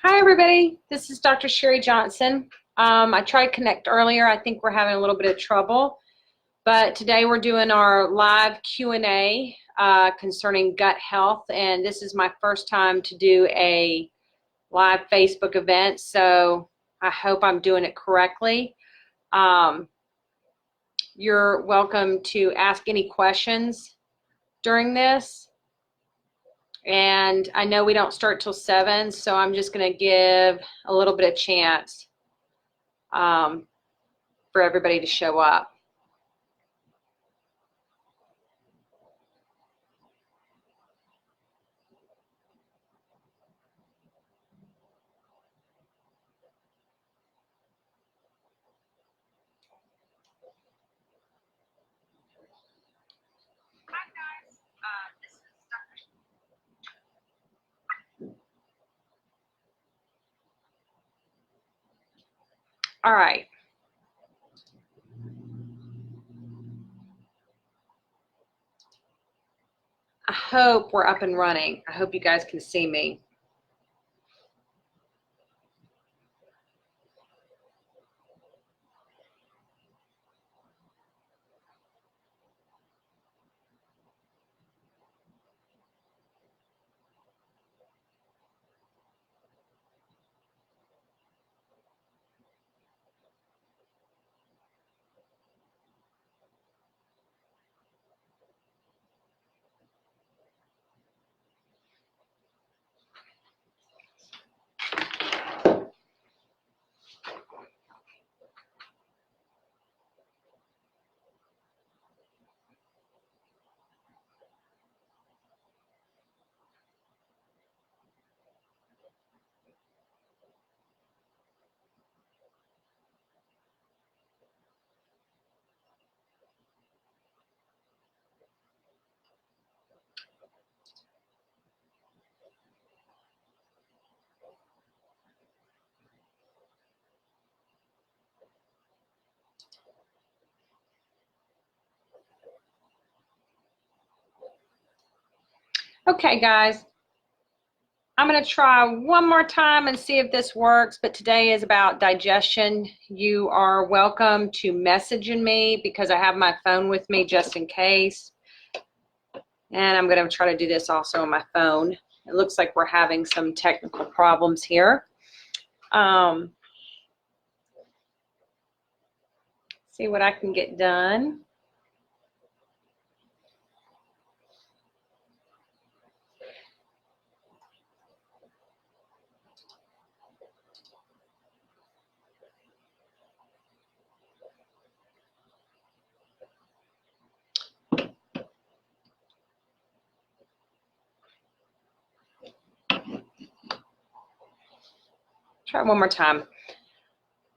Hi everybody, this is Dr. Sherry Johnson. I tried to connect earlier. I think we're having a little bit of trouble, but today we're doing our live Q&A concerning gut health, and this is my first time to do a live Facebook event, so I hope I'm doing it correctly. You're welcome to ask any questions during this. And I know we don't start till 7, so I'm just going to give a little bit of chance for everybody to show up. Hi guys, this is Dr. All right. I hope we're up and running. I hope you guys can see me. Okay guys, I'm going to try one more time and see if this works, but today is about digestion. You are welcome to message me because I have my phone with me just in case. And I'm going to try to do this also on my phone. It looks like we're having some technical problems here. See what I can get done. Try it one more time.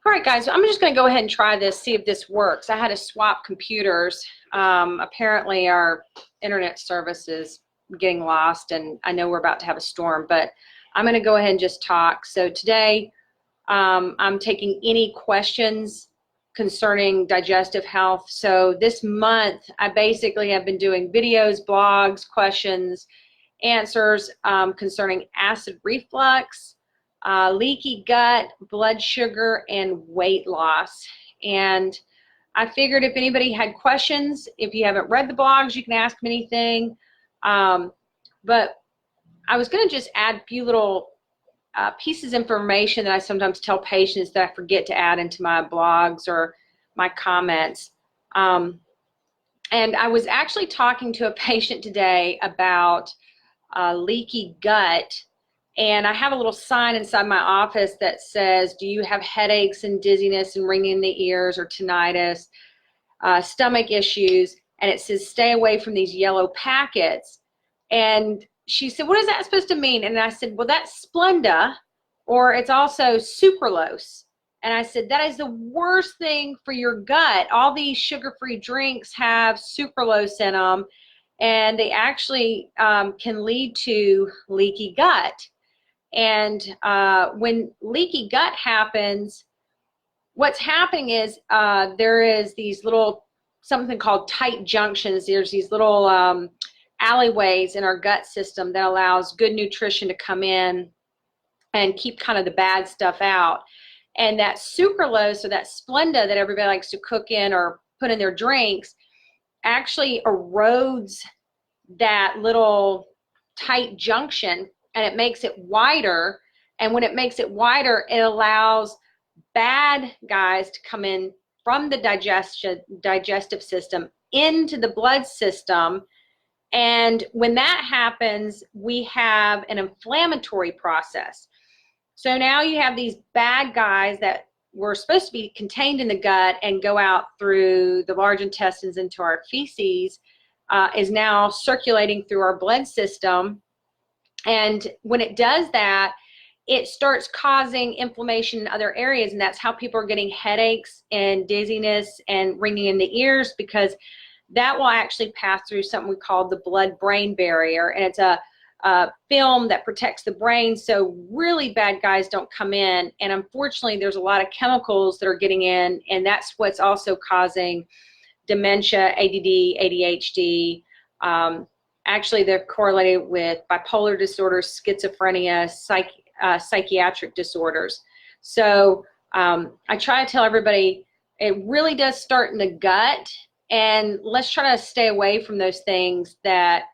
All right, guys, I'm just going to go ahead and try this, see if this works. I had to swap computers. Apparently, our internet service is getting lost, and I know we're about to have a storm, but I'm going to go ahead and just talk. So today, I'm taking any questions concerning digestive health. So this month, I basically have been doing videos, blogs, questions, answers concerning acid reflux, leaky gut, blood sugar, and weight loss. And I figured if anybody had questions, if you haven't read the blogs, you can ask me anything. But I was going to just add a few little pieces of information that I sometimes tell patients that I forget to add into my blogs or my comments. And I was actually talking to a patient today about leaky gut. And I have a little sign inside my office that says, do you have headaches and dizziness and ringing in the ears or tinnitus, stomach issues? And it says, stay away from these yellow packets. And she said, what is that supposed to mean? And I said, well, that's Splenda, or it's also sucralose. And I said, that is the worst thing for your gut. All these sugar-free drinks have sucralose in them, and they actually can lead to leaky gut. And when leaky gut happens, what's happening is there is these little, something called tight junctions. There's these little alleyways in our gut system that allows good nutrition to come in and keep kind of the bad stuff out. And that sucralose, or that Splenda that everybody likes to cook in or put in their drinks, actually erodes that little tight junction, and it makes it wider. And when it makes it wider, it allows bad guys to come in from the digestive system into the blood system. And when that happens, we have an inflammatory process. So now you have these bad guys that were supposed to be contained in the gut and go out through the large intestines into our feces, is now circulating through our blood system. And when it does that, it starts causing inflammation in other areas, and that's how people are getting headaches and dizziness and ringing in the ears, because that will actually pass through something we call the blood-brain barrier, and it's a film that protects the brain so really bad guys don't come in. And unfortunately, there's a lot of chemicals that are getting in, and that's what's also causing dementia, ADD, ADHD. Actually, they're correlated with bipolar disorders, schizophrenia, psychiatric disorders. So I try to tell everybody it really does start in the gut, and let's try to stay away from those things that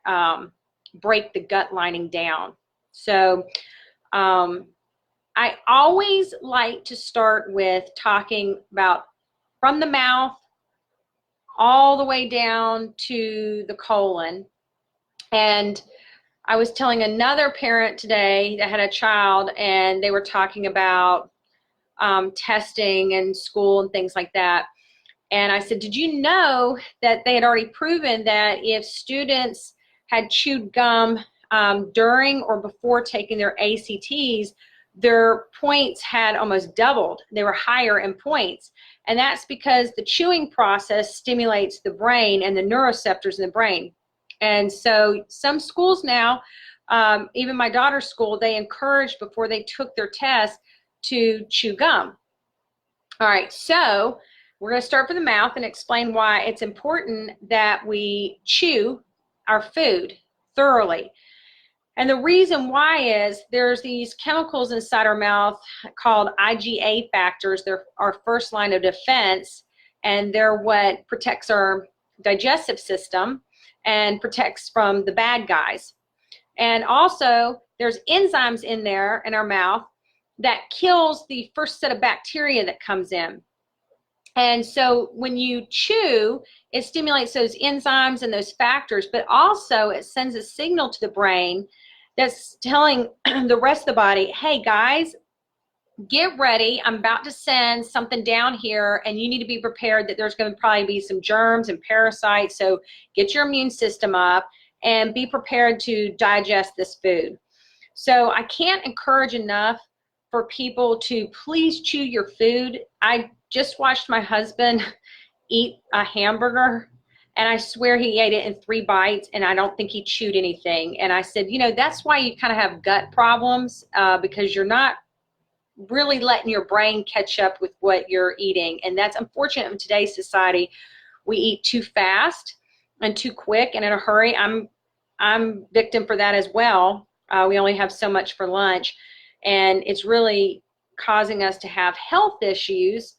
break the gut lining down. So I always like to start with talking about from the mouth all the way down to the colon. And I was telling another parent today that had a child, and they were talking about testing and school and things like that. And I said, did you know that they had already proven that if students had chewed gum during or before taking their ACTs, their points had almost doubled. They were higher in points. And that's because the chewing process stimulates the brain and the neuroreceptors in the brain. And so some schools now, even my daughter's school, they encouraged before they took their test to chew gum. All right, so we're going to start from the mouth and explain why it's important that we chew our food thoroughly. And the reason why is there's these chemicals inside our mouth called IgA factors. They're our first line of defense, and they're what protects our digestive system and protects from the bad guys. And also there's enzymes in there in our mouth that kills the first set of bacteria that comes in. And so when you chew, it stimulates those enzymes and those factors, but also it sends a signal to the brain that's telling the rest of the body, hey guys, get ready. I'm about to send something down here, and you need to be prepared that there's going to probably be some germs and parasites. So get your immune system up and be prepared to digest this food. So I can't encourage enough for people to please chew your food. I just watched my husband eat a hamburger, and I swear he ate it in 3 bites, and I don't think he chewed anything. And I said, you know, that's why you kind of have gut problems, because you're not really letting your brain catch up with what you're eating. And that's unfortunate in today's society. We eat too fast and too quick and in a hurry. I'm victim for that as well. We only have so much for lunch, and it's really causing us to have health issues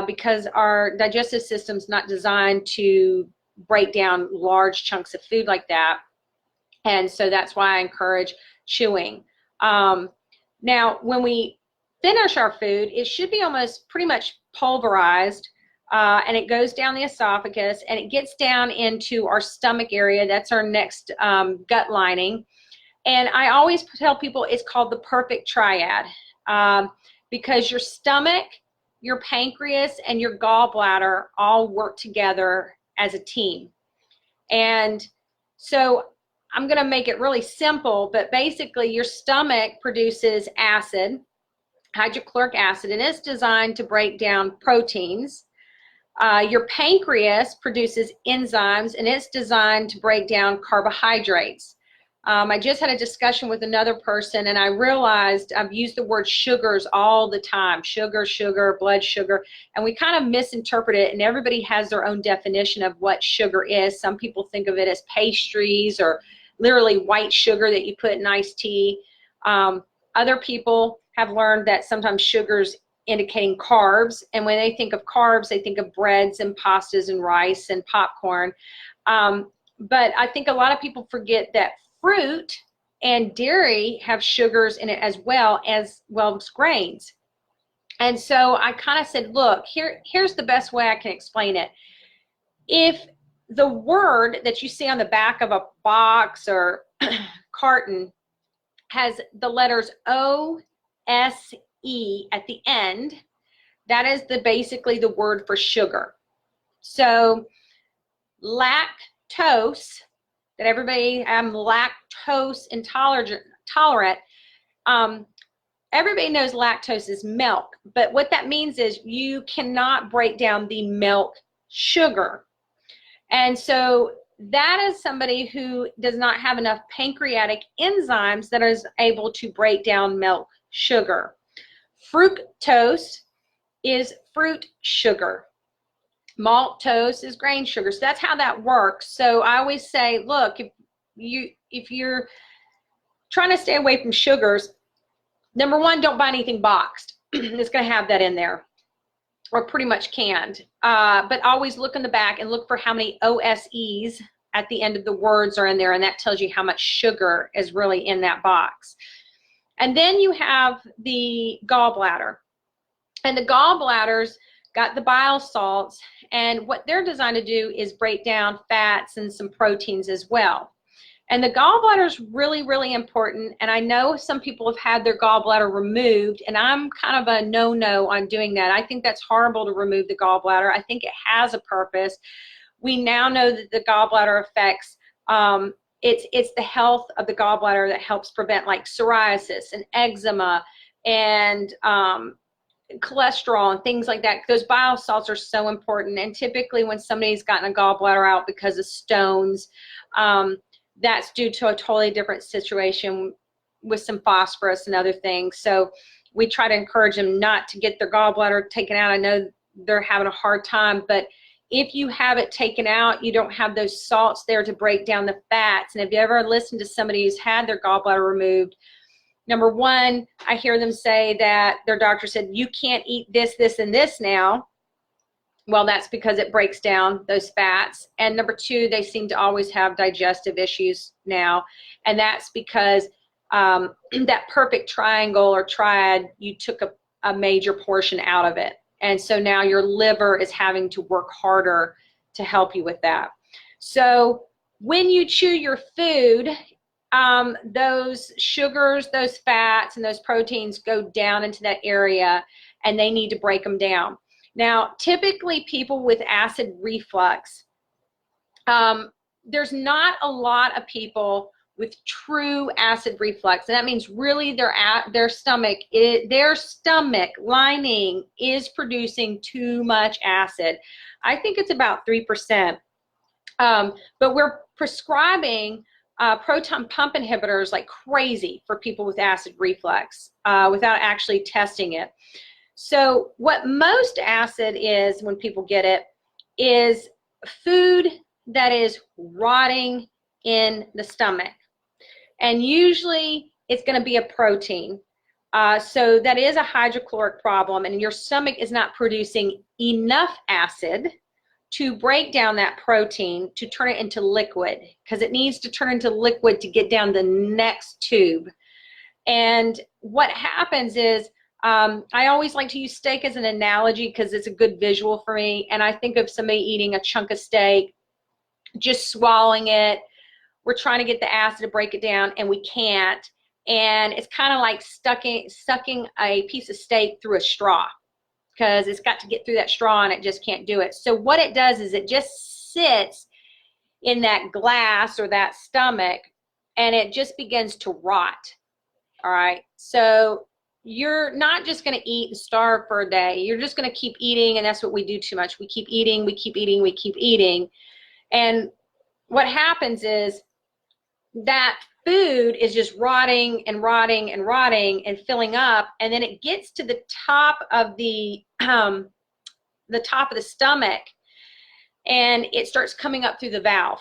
because our digestive system's not designed to break down large chunks of food like that. And so that's why I encourage chewing. Now, when we finish our food, it should be almost pretty much pulverized, and it goes down the esophagus, and it gets down into our stomach area. That's our next gut lining. And I always tell people it's called the perfect triad, because your stomach, your pancreas, and your gallbladder all work together as a team. And so I'm going to make it really simple, but basically your stomach produces acid, hydrochloric acid, and it's designed to break down proteins. Your pancreas produces enzymes, and it's designed to break down carbohydrates. I just had a discussion with another person, and I realized I've used the word sugars all the time. Sugar, sugar, blood sugar, and we kind of misinterpret it, and everybody has their own definition of what sugar is. Some people think of it as pastries or literally white sugar that you put in iced tea. Other people have learned that sometimes sugar's indicating carbs, and when they think of carbs, they think of breads and pastas and rice and popcorn. But I think a lot of people forget that fruit and dairy have sugars in it as well as grains. And so I kind of said, look, here's the best way I can explain it. If the word that you see on the back of a box or carton has the letters O, S, E at the end, that is basically the word for sugar. So lactose, that everybody, I'm lactose intolerant. Everybody knows lactose is milk, but what that means is you cannot break down the milk sugar. And so that is somebody who does not have enough pancreatic enzymes that is able to break down milk sugar. Fructose is fruit sugar. Maltose is grain sugar. So that's how that works. So I always say, look, if you're trying to stay away from sugars, number one, don't buy anything boxed. It's going to have that in there, or pretty much canned. But always look in the back and look for how many OSEs at the end of the words are in there, and that tells you how much sugar is really in that box. And then you have the gallbladder. And the gallbladders got the bile salts, and what they're designed to do is break down fats and some proteins as well. And the gallbladder is really, really important. And I know some people have had their gallbladder removed, and I'm kind of a no-no on doing that. I think that's horrible to remove the gallbladder. I think it has a purpose. We now know that the gallbladder affects, it's the health of the gallbladder that helps prevent like psoriasis and eczema and cholesterol and things like that. Those bile salts are so important. And typically when somebody's gotten a gallbladder out because of stones, that's due to a totally different situation with some phosphorus and other things. So we try to encourage them not to get their gallbladder taken out. I know they're having a hard time, but if you have it taken out, you don't have those salts there to break down the fats. And if you ever listened to somebody who's had their gallbladder removed, number one, I hear them say that their doctor said, you can't eat this, this, and this now. Well, that's because it breaks down those fats. And number two, they seem to always have digestive issues now. And that's because that perfect triangle or triad, you took a major portion out of it. And so now your liver is having to work harder to help you with that. So when you chew your food, those sugars, those fats, and those proteins go down into that area, and they need to break them down. Now, typically people with acid reflux, there's not a lot of people with true acid reflux, and that means really their stomach lining is producing too much acid. I think it's about 3%, but we're prescribing proton pump inhibitors like crazy for people with acid reflux without actually testing it. So what most acid is when people get it is food that is rotting in the stomach. And usually it's going to be a protein. So that is a hydrochloric problem, and your stomach is not producing enough acid to break down that protein to turn it into liquid, because it needs to turn into liquid to get down the next tube. And what happens is, I always like to use steak as an analogy because it's a good visual for me. And I think of somebody eating a chunk of steak, just swallowing it. We're trying to get the acid to break it down, and we can't. And it's kind of like sucking a piece of steak through a straw, because it's got to get through that straw and it just can't do it. So what it does is it just sits in that glass or that stomach, and it just begins to rot. All right. So you're not just going to eat and starve for a day. You're just going to keep eating, and that's what we do too much. We keep eating, we keep eating, we keep eating. And what happens is that food is just rotting and rotting and rotting and filling up, and then it gets to the top of the stomach, and it starts coming up through the valve.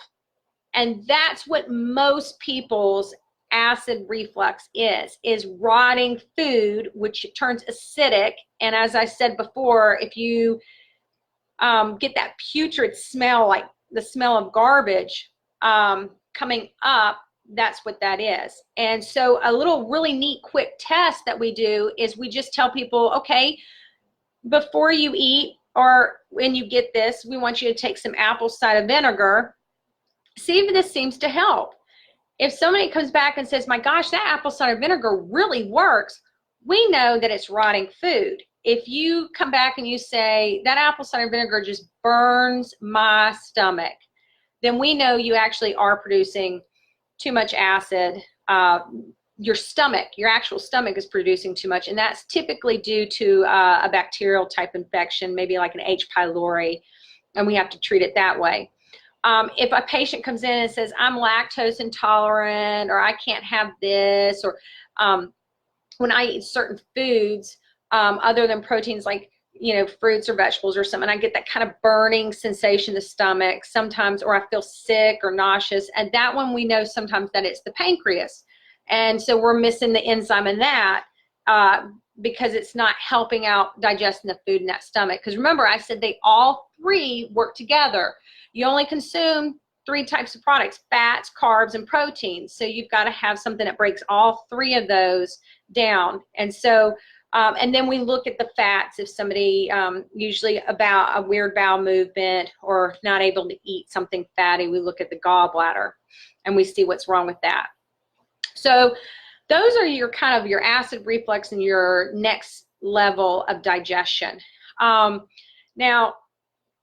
And that's what most people's acid reflux is rotting food, which turns acidic. And as I said before, if you get that putrid smell, like the smell of garbage coming up, that's what that is. And so a little really neat quick test that we do is we just tell people, okay, before you eat or when you get this, we want you to take some apple cider vinegar. See if this seems to help. If somebody comes back and says, my gosh, that apple cider vinegar really works, we know that it's rotting food. If you come back and you say, that apple cider vinegar just burns my stomach, then we know you actually are producing too much acid. Your stomach, your actual stomach is producing too much, and that's typically due to a bacterial type infection, maybe like an H. pylori, and we have to treat it that way. If a patient comes in and says, I'm lactose intolerant, or I can't have this, or when I eat certain foods other than proteins, like fruits or vegetables or something, I get that kind of burning sensation in the stomach sometimes, or I feel sick or nauseous, and that one we know sometimes that it's the pancreas. And so we're missing the enzyme in that because it's not helping out digesting the food in that stomach. Because remember, I said they all three work together. You only consume 3 types of products: fats, carbs, and proteins. So you've got to have something that breaks all 3 of those down. And so, and then we look at the fats. If somebody, usually about a weird bowel movement or not able to eat something fatty, we look at the gallbladder and we see what's wrong with that. So those are your kind of your acid reflux and your next level of digestion. Now,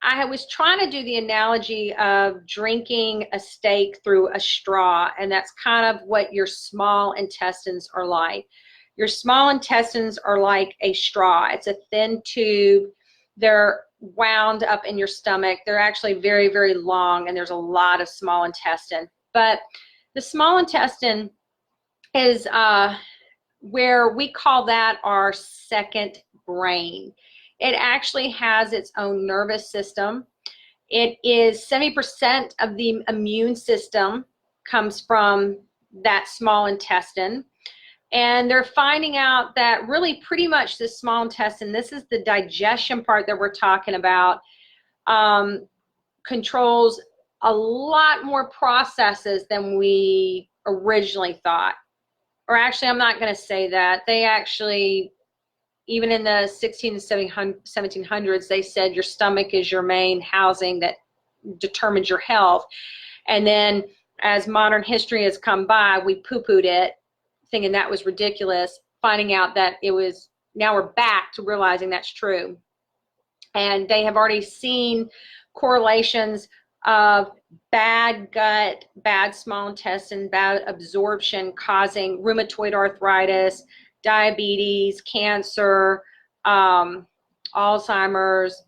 I was trying to do the analogy of drinking a steak through a straw, and that's kind of what your small intestines are like. Your small intestines are like a straw. It's a thin tube. They're wound up in your stomach. They're actually very, very long, and there's a lot of small intestine. But the small intestine is where we call that our second brain. It actually has its own nervous system. It is 70% of the immune system comes from that small intestine. And they're finding out that really pretty much the small intestine, this is the digestion part that we're talking about, controls a lot more processes than we originally thought. Or actually, I'm not going to say that. They actually, even in the 1700s, they said your stomach is your main housing that determines your health. And then as modern history has come by, we poo-pooed it, thinking that was ridiculous, finding out that it was, now we're back to realizing that's true. And they have already seen correlations of bad gut, bad small intestine, bad absorption causing rheumatoid arthritis, diabetes, cancer, Alzheimer's,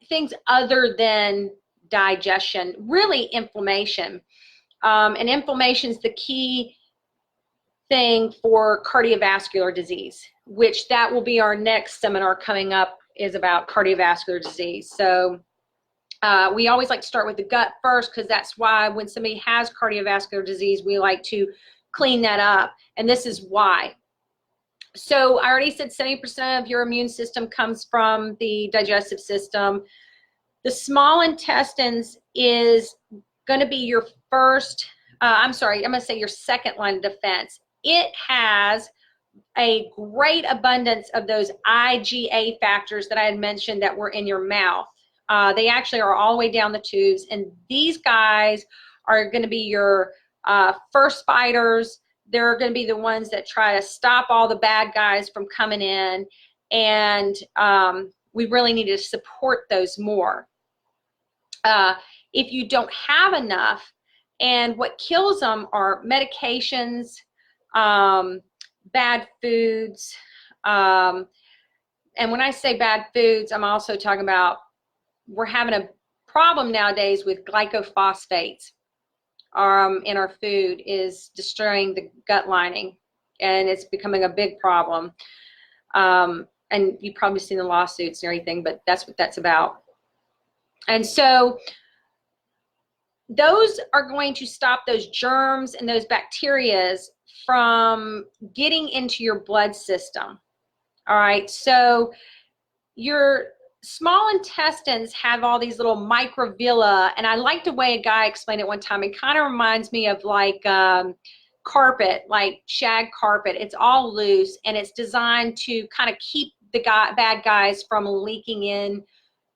things other than digestion, really inflammation. And inflammation is the key thing for cardiovascular disease, which that will be our next seminar coming up, is about cardiovascular disease. So we always like to start with the gut first, because that's why when somebody has cardiovascular disease, we like to clean that up. And this is why. So I already said 70% of your immune system comes from the digestive system. The small intestines is going to be your first, I'm going to say your second line of defense. It has a great abundance of those IgA factors that I had mentioned that were in your mouth. They actually are all the way down the tubes, and these guys are going to be your first fighters. They're going to be the ones that try to stop all the bad guys from coming in, and we really need to support those more. If you don't have enough, and what kills them are medications, bad foods, and when I say bad foods, I'm also talking about, we're having a problem nowadays with glycophosphates in our food, is destroying the gut lining, and it's becoming a big problem. And you've probably seen the lawsuits and everything, but that's what that's about. And so those are going to stop those germs and those bacteria from getting into your blood system. All right, so your small intestines have all these little microvilli, and I like the way a guy explained it one time. It kind of reminds me of like carpet, like shag carpet. It's all loose, and it's designed to kind of keep the bad guys from leaking in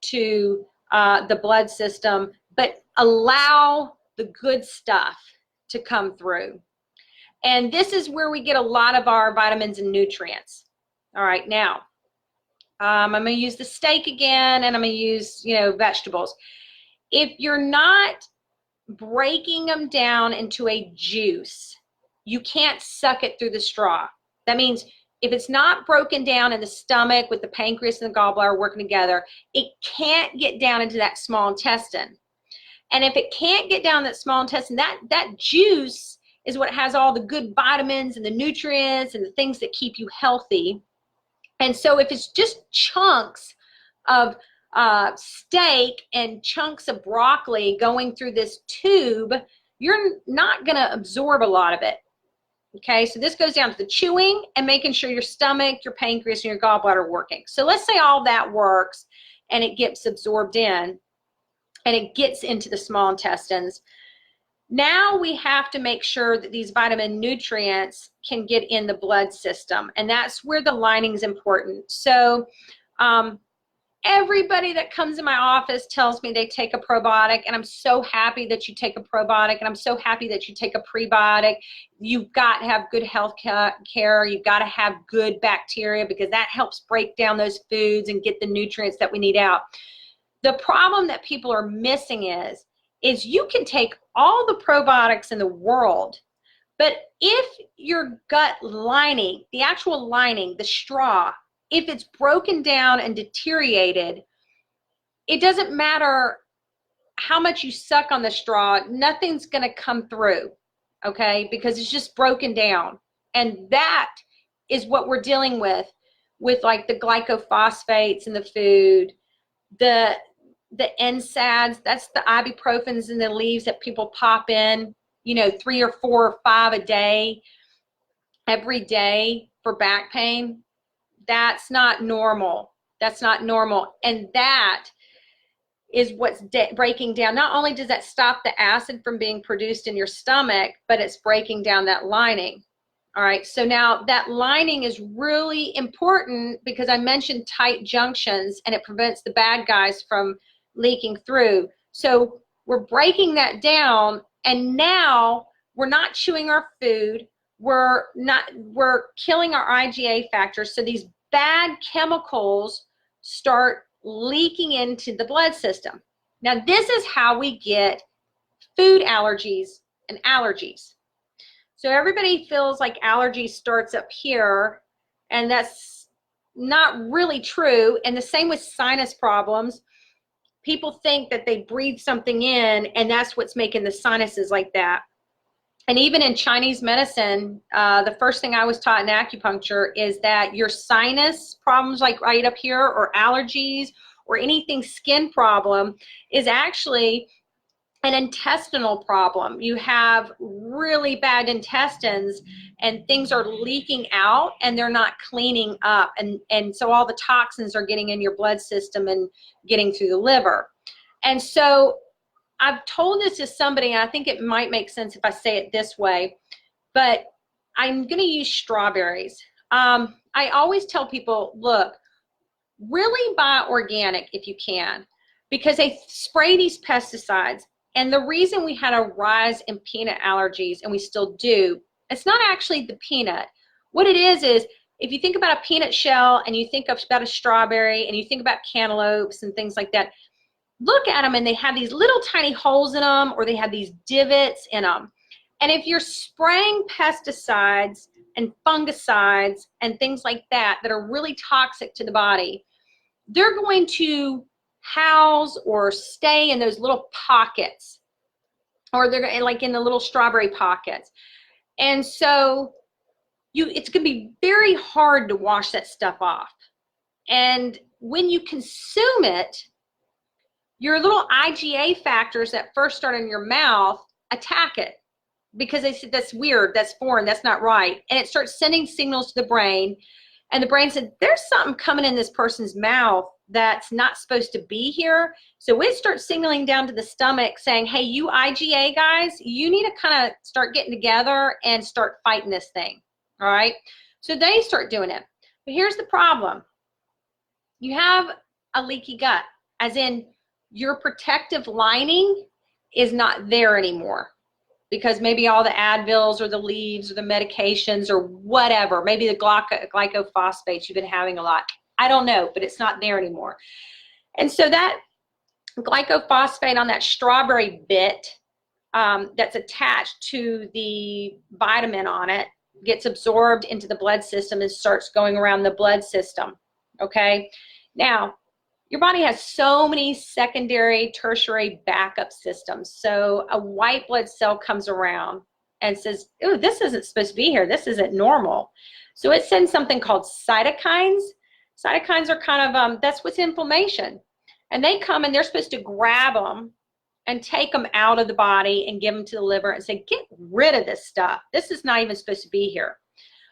to the blood system, but allow the good stuff to come through. And this is where we get a lot of our vitamins and nutrients. All right, now I'm going to use the steak again, and I'm going to use, vegetables. If you're not breaking them down into a juice, you can't suck it through the straw. That means if it's not broken down in the stomach with the pancreas and the gallbladder working together, it can't get down into that small intestine. And if it can't get down that small intestine, that juice is what has all the good vitamins and the nutrients and the things that keep you healthy. And so if it's just chunks of steak and chunks of broccoli going through this tube, you're not going to absorb a lot of it. Okay, so this goes down to the chewing and making sure your stomach, your pancreas, and your gallbladder are working. So let's say all that works and it gets absorbed in and it gets into the small intestines. Now we have to make sure that these vitamin nutrients can get in the blood system, and that's where the lining is important. So everybody that comes in my office tells me they take a probiotic, and I'm so happy that you take a probiotic, and I'm so happy that you take a prebiotic. You've got to have good health care. You've got to have good bacteria, because that helps break down those foods and get the nutrients that we need out. The problem that people are missing is you can take all the probiotics in the world, but if your gut lining, the actual lining, the straw, if it's broken down and deteriorated, it doesn't matter how much you suck on the straw, nothing's going to come through, okay, because it's just broken down. And that is what we're dealing with like the glycophosphates in the food, the NSAIDs, that's the ibuprofens in the leaves that people pop in, 3 or 4 or 5 a day, every day for back pain. That's not normal. That's not normal. And that is what's breaking down. Not only does that stop the acid from being produced in your stomach, but it's breaking down that lining. All right, so now that lining is really important because I mentioned tight junctions, and it prevents the bad guys from leaking through. So we're breaking that down, and now we're not chewing our food. We're killing our IgA factors. So these bad chemicals start leaking into the blood system. Now this is how we get food allergies and allergies. So everybody feels like allergy starts up here, and that's not really true. And the same with sinus problems. People think that they breathe something in, and that's what's making the sinuses like that. And even in Chinese medicine, the first thing I was taught in acupuncture is that your sinus problems, like right up here, or allergies, or anything skin problem, is actually an intestinal problem. You have really bad intestines, and things are leaking out, and they're not cleaning up, and so all the toxins are getting in your blood system and getting through the liver. And so I've told this to somebody, and I think it might make sense if I say it this way, but I'm going to use strawberries. I always tell people, look, really buy organic if you can, because they spray these pesticides. And the reason we had a rise in peanut allergies, and we still do, it's not actually the peanut. What it is if you think about a peanut shell, and you think about a strawberry, and you think about cantaloupes and things like that, look at them and they have these little tiny holes in them, or they have these divots in them. And if you're spraying pesticides and fungicides and things like that that are really toxic to the body, they're going to house or stay in those little pockets, or they're like in the little strawberry pockets. And so it's going to be very hard to wash that stuff off. And when you consume it, your little IgA factors that first start in your mouth attack it because they said that's weird, that's foreign, that's not right. And it starts sending signals to the brain. And the brain said, there's something coming in this person's mouth that's not supposed to be here. So it starts signaling down to the stomach saying, hey, you IgA guys, you need to kind of start getting together and start fighting this thing. All right. So they start doing it. But here's the problem. You have a leaky gut, as in your protective lining is not there anymore because maybe all the Advils or the leaves or the medications or whatever, maybe the glycophosphates you've been having a lot. I don't know, but it's not there anymore. And so that glycophosphate on that strawberry bit that's attached to the vitamin on it gets absorbed into the blood system and starts going around the blood system, okay? Now, your body has so many secondary, tertiary backup systems. So a white blood cell comes around and says, oh, this isn't supposed to be here. This isn't normal. So it sends something called cytokines. Cytokines are kind of, that's what's inflammation. And they come and they're supposed to grab them and take them out of the body and give them to the liver and say, get rid of this stuff. This is not even supposed to be here.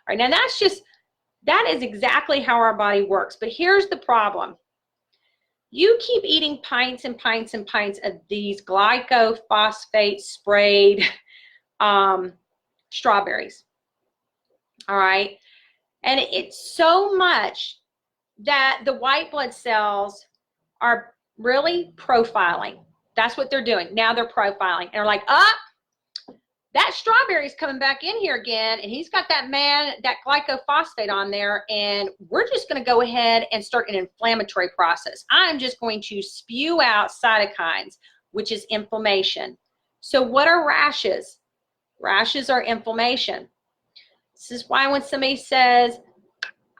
All right, now that is exactly how our body works. But here's the problem. You keep eating pints and pints and pints of these glycophosphate sprayed strawberries. All right. And it's so much that the white blood cells are really profiling. That's what they're doing. Now they're profiling. And they're like, that strawberry's coming back in here again, and he's got that glycophosphate on there, and we're just going to go ahead and start an inflammatory process. I'm just going to spew out cytokines, which is inflammation. So what are rashes? Rashes are inflammation. This is why when somebody says,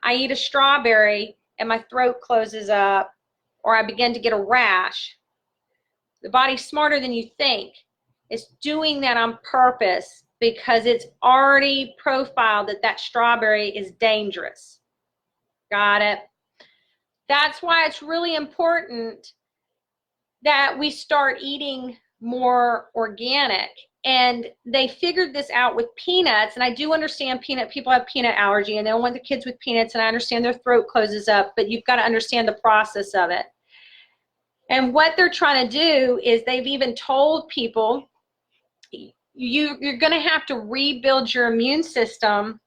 I eat a strawberry and my throat closes up, or I begin to get a rash, the body's smarter than you think. It's doing that on purpose because it's already profiled that that strawberry is dangerous. Got it? That's why it's really important that we start eating more organic. And they figured this out with peanuts. And I do understand people have peanut allergy and they don't want the kids with peanuts. And I understand their throat closes up, but you've got to understand the process of it. And what they're trying to do is they've even told people, you're going to have to rebuild your immune system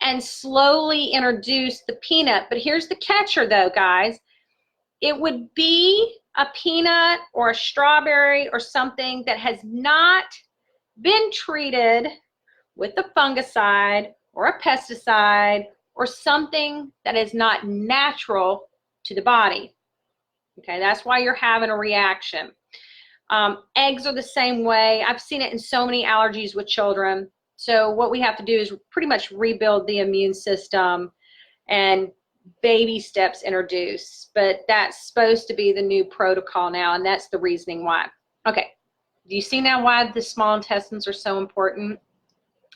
and slowly introduce the peanut. But here's the catcher though, guys. It would be a peanut or a strawberry or something that has not been treated with a fungicide or a pesticide or something that is not natural to the body. Okay, that's why you're having a reaction. Eggs are the same way. I've seen it in so many allergies with children. So what we have to do is pretty much rebuild the immune system and baby steps introduce. But that's supposed to be the new protocol now, and that's the reasoning why. Okay, do you see now why the small intestines are so important?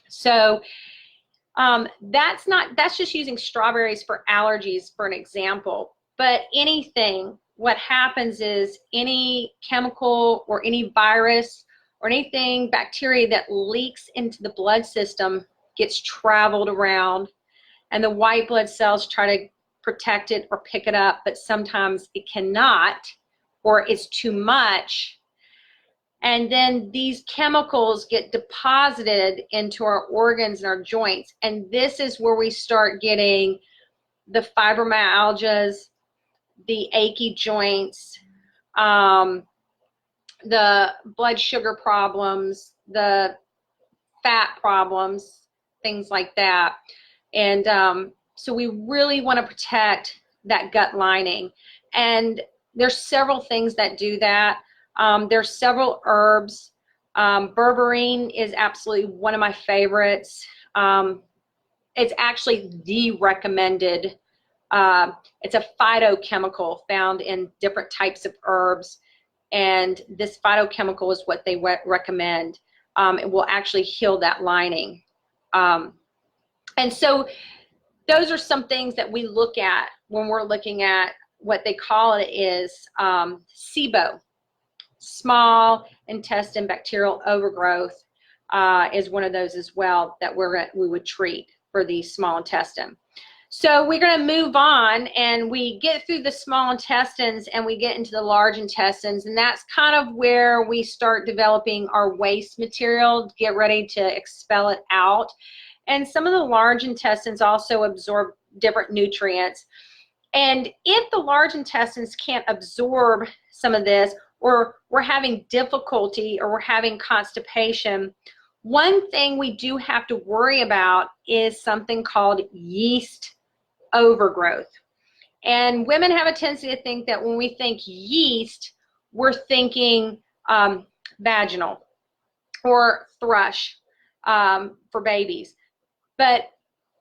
So that's just using strawberries for allergies for an example. But anything, what happens is any chemical or any virus or anything, bacteria that leaks into the blood system gets traveled around, and the white blood cells try to protect it or pick it up, but sometimes it cannot, or it's too much. And then these chemicals get deposited into our organs and our joints. And this is where we start getting the fibromyalgias, the achy joints, the blood sugar problems, the fat problems, things like that. And so we really want to protect that gut lining. And there's several things that do that. There's several herbs. Berberine is absolutely one of my favorites. It's actually the recommended. It's a phytochemical found in different types of herbs. And this phytochemical is what they recommend. It will actually heal that lining. And so those are some things that we look at when we're looking at what they call it is SIBO. Small intestine bacterial overgrowth is one of those as well that we would treat for the small intestine. So we're going to move on, and we get through the small intestines and we get into the large intestines, and that's kind of where we start developing our waste material to get ready to expel it out. And some of the large intestines also absorb different nutrients. And if the large intestines can't absorb some of this, or we're having difficulty, or we're having constipation, one thing we do have to worry about is something called yeast overgrowth. And women have a tendency to think that when we think yeast, we're thinking vaginal or thrush for babies. But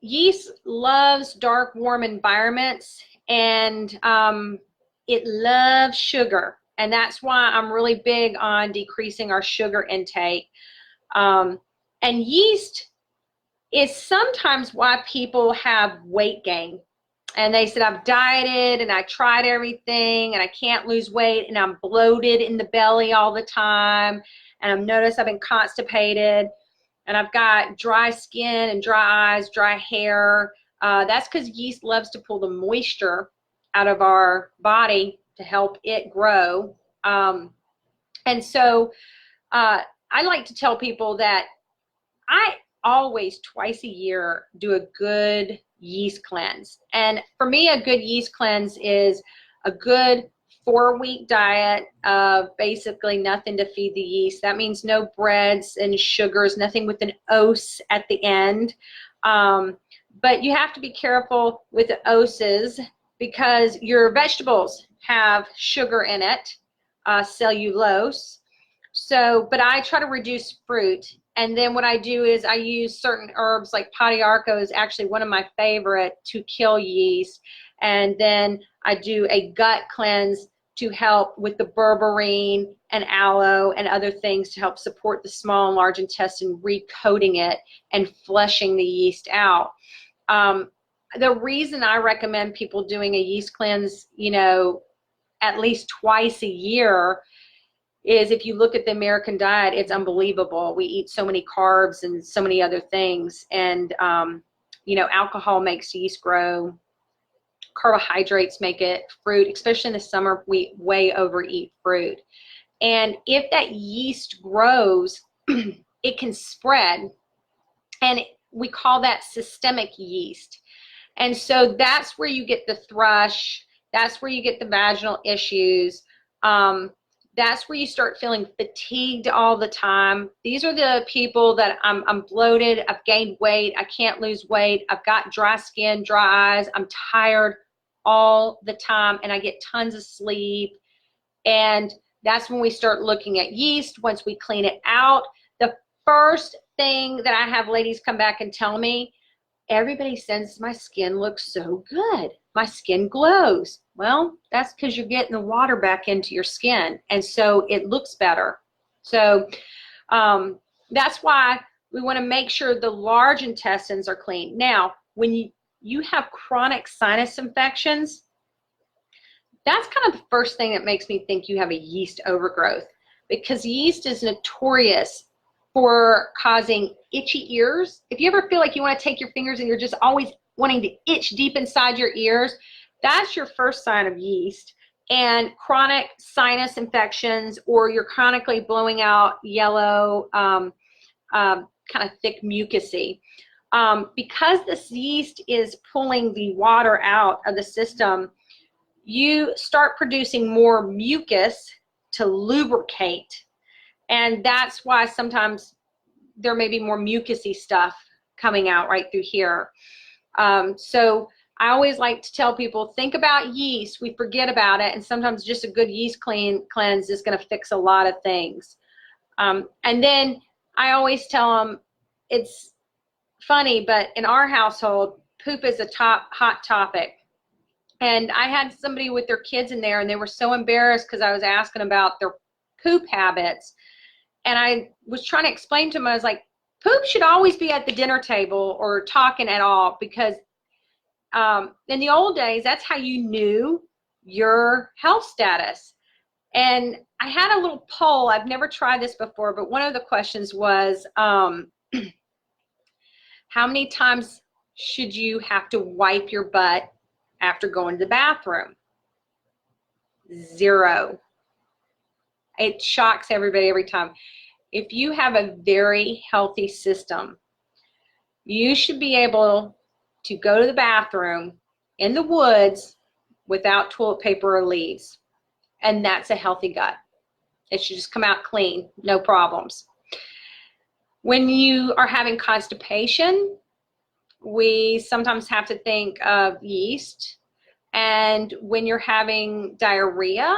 yeast loves dark, warm environments, and it loves sugar. And that's why I'm really big on decreasing our sugar intake. And yeast is sometimes why people have weight gain. And they said, I've dieted and I tried everything and I can't lose weight and I'm bloated in the belly all the time. And I've noticed I've been constipated and I've got dry skin and dry eyes, dry hair. That's because yeast loves to pull the moisture out of our body to help it grow. And so I like to tell people that I always twice a year do a good yeast cleanse. And for me, a good yeast cleanse is a good 4-week diet of basically nothing to feed the yeast. That means no breads and sugars, nothing with an ose at the end. But you have to be careful with the oses because your vegetables have sugar in it, cellulose. So, but I try to reduce fruit. And then what I do is I use certain herbs like Padiarco is actually one of my favorite to kill yeast. And then I do a gut cleanse to help with the berberine and aloe and other things to help support the small and large intestine, recoating it and flushing the yeast out. The reason I recommend people doing a yeast cleanse, you know, at least twice a year is if you look at the American diet, it's unbelievable. We eat so many carbs and so many other things. And, you know, alcohol makes yeast grow. Carbohydrates make it. Fruit, especially in the summer, we way overeat fruit. And if that yeast grows, it can spread. And we call that systemic yeast. And so that's where you get the thrush. That's where you get the vaginal issues. That's where you start feeling fatigued all the time. These are the people that I'm bloated, I've gained weight, I can't lose weight, I've got dry skin, dry eyes, I'm tired all the time, and I get tons of sleep. And that's when we start looking at yeast. Once we clean it out, the first thing that I have ladies come back and tell me, everybody says my skin looks so good. My skin glows. Well, that's because you're getting the water back into your skin, and so it looks better. So that's why we want to make sure the large intestines are clean. Now, when you have chronic sinus infections, that's kind of the first thing that makes me think you have a yeast overgrowth, because yeast is notorious for causing itchy ears. If you ever feel like you want to take your fingers and you're just always wanting to itch deep inside your ears, that's your first sign of yeast. And chronic sinus infections, or you're chronically blowing out yellow, kind of thick mucusy. Because this yeast is pulling the water out of the system, you start producing more mucus to lubricate. And that's why sometimes there may be more mucusy stuff coming out right through here. So I always like to tell people, think about yeast. We forget about it, and sometimes just a good yeast cleanse is going to fix a lot of things. And then I always tell them, it's funny, but in our household, poop is a hot topic. And I had somebody with their kids in there, and they were so embarrassed because I was asking about their poop habits. And I was trying to explain to them, I was like, poop should always be at the dinner table or talking at all, because in the old days, that's how you knew your health status. And I had a little poll. I've never tried this before, but one of the questions was, how many times should you have to wipe your butt after going to the bathroom? 0. It shocks everybody every time. If you have a very healthy system, you should be able to go to the bathroom in the woods without toilet paper or leaves. And that's a healthy gut. It should just come out clean, no problems. When you are having constipation, we sometimes have to think of yeast. And when you're having diarrhea,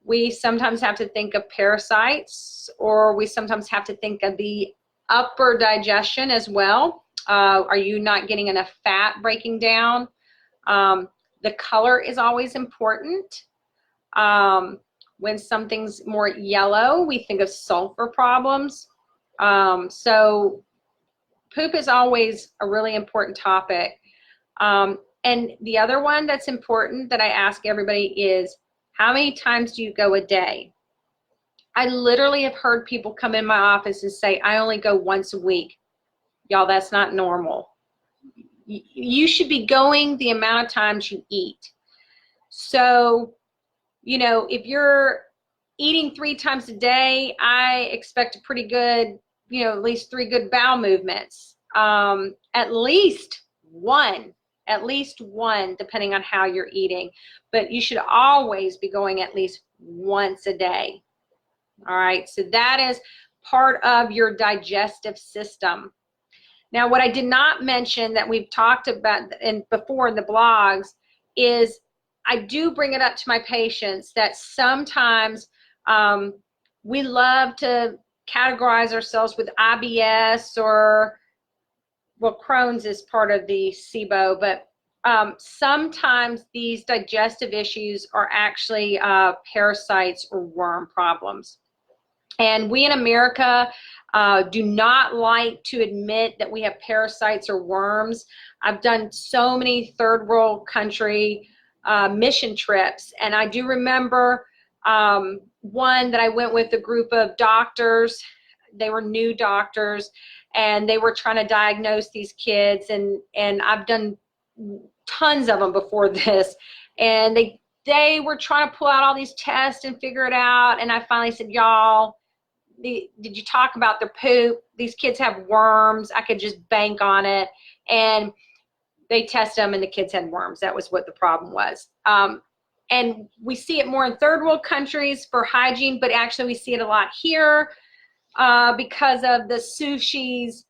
we sometimes have to think of parasites, or we sometimes have to think of the upper digestion as well. Are you not getting enough fat breaking down? The color is always important. When something's more yellow, we think of sulfur problems. So poop is always a really important topic. And the other one that's important that I ask everybody is, how many times do you go a day? I literally have heard people come in my office and say, I only go once a week. Y'all, that's not normal. You should be going the amount of times you eat. So, you know, if you're eating 3 times a day, I expect a pretty good, you know, at least 3 good bowel movements. At least one, depending on how you're eating. But you should always be going at least once a day. All right, so that is part of your digestive system. Now, what I did not mention that we've talked about before in the blogs is I do bring it up to my patients that sometimes we love to categorize ourselves with IBS or, well, Crohn's is part of the SIBO, but sometimes these digestive issues are actually parasites or worm problems. And we in America do not like to admit that we have parasites or worms. I've done so many third world country mission trips, and I do remember one that I went with a group of doctors. They were new doctors, and they were trying to diagnose these kids, and I've done tons of them before this, and they were trying to pull out all these tests and figure it out, and I finally said, y'all, did you talk about their poop? These kids have worms. I could just bank on it. And they tested them, and the kids had worms. That was what the problem was. And we see it more in third world countries for hygiene, but actually we see it a lot here because of the sushis.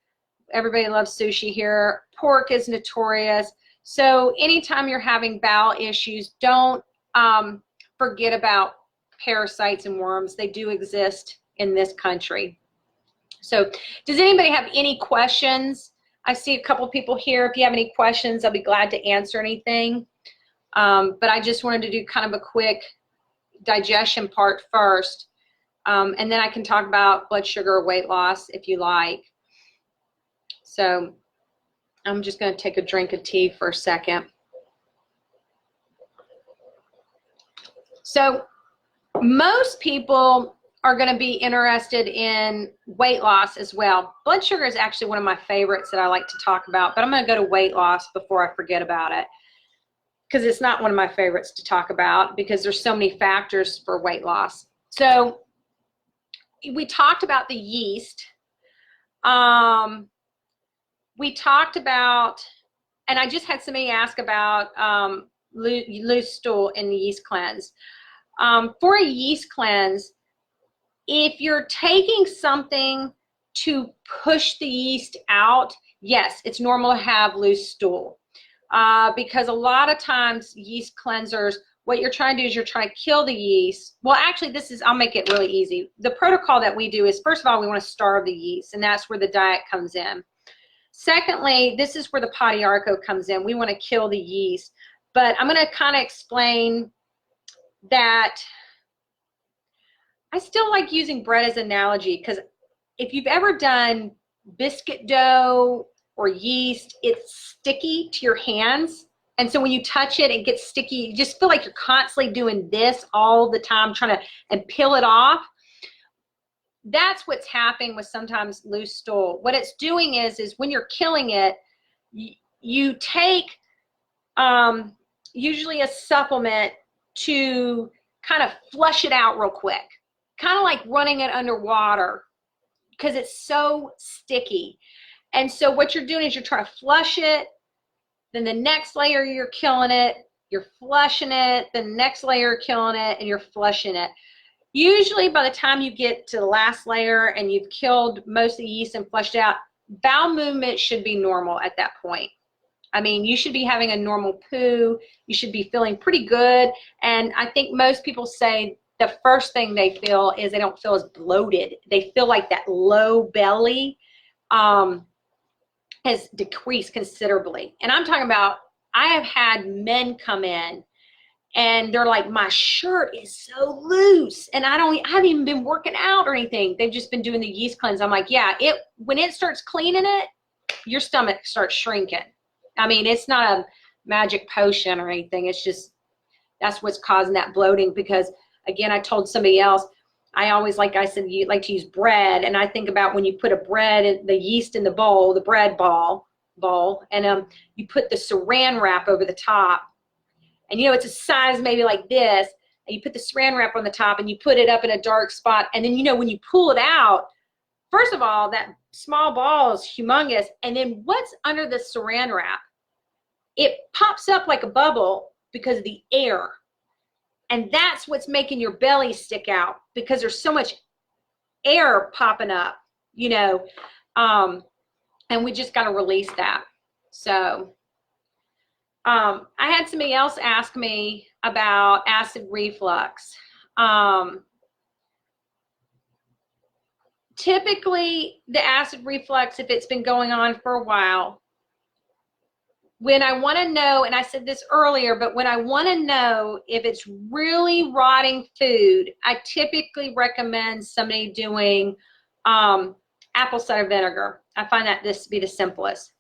Everybody loves sushi here. Pork is notorious. So anytime you're having bowel issues, don't forget about parasites and worms. They do exist in this country. So does anybody have any questions? I see a couple people here. If you have any questions, I'll be glad to answer anything. But I just wanted to do kind of a quick digestion part first. And then I can talk about blood sugar or weight loss if you like. So I'm just going to take a drink of tea for a second. So most people are going to be interested in weight loss as well. Blood sugar is actually one of my favorites that I like to talk about, but I'm going to go to weight loss before I forget about it, because it's not one of my favorites to talk about because there's so many factors for weight loss. So we talked about the yeast. We talked about, and I just had somebody ask about loose stool in the yeast cleanse. For a yeast cleanse, if you're taking something to push the yeast out, yes, it's normal to have loose stool. Because a lot of times yeast cleansers, what you're trying to do is you're trying to kill the yeast. Well, actually, I'll make it really easy. The protocol that we do is, first of all, we want to starve the yeast, and that's where the diet comes in. Secondly, this is where the Podiarco comes in. We want to kill the yeast. But I'm going to kind of explain that I still like using bread as an analogy, because if you've ever done biscuit dough or yeast, it's sticky to your hands And so when you touch it, it gets sticky. You just feel like you're constantly doing this all the time, trying to and peel it off. That's what's happening with sometimes loose stool. What it's doing is when you're killing it, you take usually a supplement to kind of flush it out real quick, kind of like running it underwater because it's so sticky. And so what you're doing is you're trying to flush it, then the next layer you're killing it, you're flushing it, the next layer you're killing it, and you're flushing it. Usually by the time you get to the last layer and you've killed most of the yeast and flushed out, bowel movement should be normal at that point. I mean, you should be having a normal poo. You should be feeling pretty good. And I think most people say the first thing they feel is they don't feel as bloated. They feel like that low belly has decreased considerably. And I'm talking about, I have had men come in and they're like, my shirt is so loose and I haven't even been working out or anything. They've just been doing the yeast cleanse. I'm like, yeah, when it starts cleaning it, your stomach starts shrinking. I mean, it's not a magic potion or anything. It's just, that's what's causing that bloating. Because again, I told somebody else, I always, like I said, you like to use bread. And I think about when you put a bread, the yeast in the bowl, the bread bowl, and you put the saran wrap over the top. And you know, it's a size maybe like this. And you put the saran wrap on the top and you put it up in a dark spot. And then, you know, when you pull it out, first of all, that small ball is humongous. And then what's under the saran wrap? It pops up like a bubble because of the air. And that's what's making your belly stick out, because there's so much air popping up, you know, and we just got to release that. So I had somebody else ask me about acid reflux. Typically, the acid reflux, if it's been going on for a while, when I want to know, and I said this earlier, but when I want to know if it's really rotting food, I typically recommend somebody doing apple cider vinegar. I find that this to be the simplest.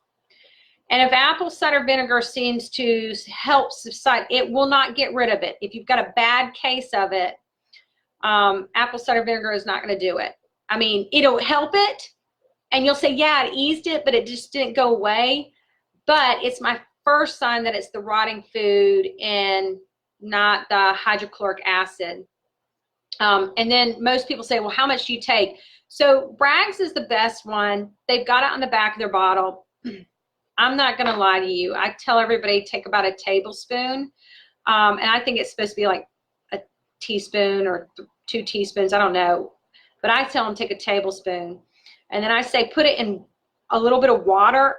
And if apple cider vinegar seems to help subside, it will not get rid of it. If you've got a bad case of it, apple cider vinegar is not going to do it. I mean, it'll help it, and you'll say, yeah, it eased it, but it just didn't go away. But it's my first sign that it's the rotting food and not the hydrochloric acid. And then most people say, well, how much do you take? So Bragg's is the best one. They've got it on the back of their bottle. I'm not going to lie to you. I tell everybody take about a tablespoon. And I think it's supposed to be like a teaspoon or 2 teaspoons. I don't know. But I tell them take a tablespoon. And then I say put it in a little bit of water,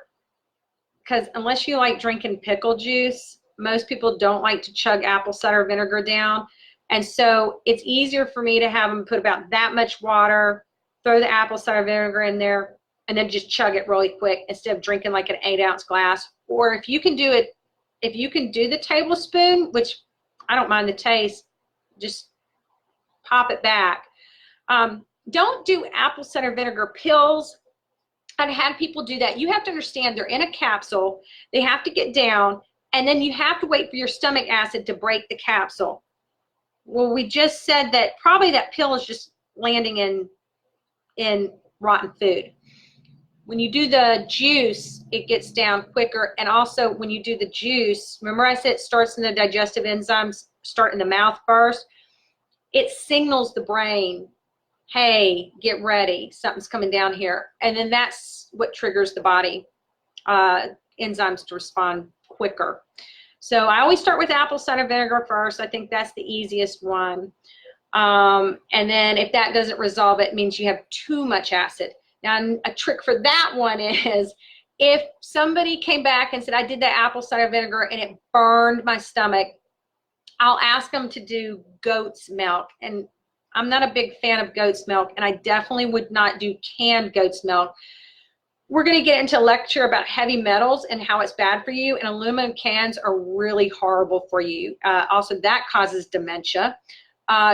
because unless you like drinking pickle juice, most people don't like to chug apple cider vinegar down. And so it's easier for me to have them put about that much water, throw the apple cider vinegar in there, and then just chug it really quick instead of drinking like an 8-ounce glass. Or if you can do it, if you can do the tablespoon, which I don't mind the taste, just pop it back. Don't do apple cider vinegar pills. I've had people do that. You have to understand they're in a capsule. They have to get down, and then you have to wait for your stomach acid to break the capsule. Well, we just said that probably that pill is just landing in rotten food. When you do the juice, it gets down quicker. And also when you do the juice, remember I said it starts in the digestive enzymes, start in the mouth first. It signals the brain, hey, get ready, something's coming down here. And then that's what triggers the body enzymes to respond quicker. So I always start with apple cider vinegar first. I think that's the easiest one. And then if that doesn't resolve it, it means you have too much acid. Now, a trick for that one is if somebody came back and said, I did that apple cider vinegar and it burned my stomach, I'll ask them to do goat's milk. And I'm not a big fan of goat's milk, and I definitely would not do canned goat's milk. We're going to get into a lecture about heavy metals and how it's bad for you, and aluminum cans are really horrible for you. Also, that causes dementia.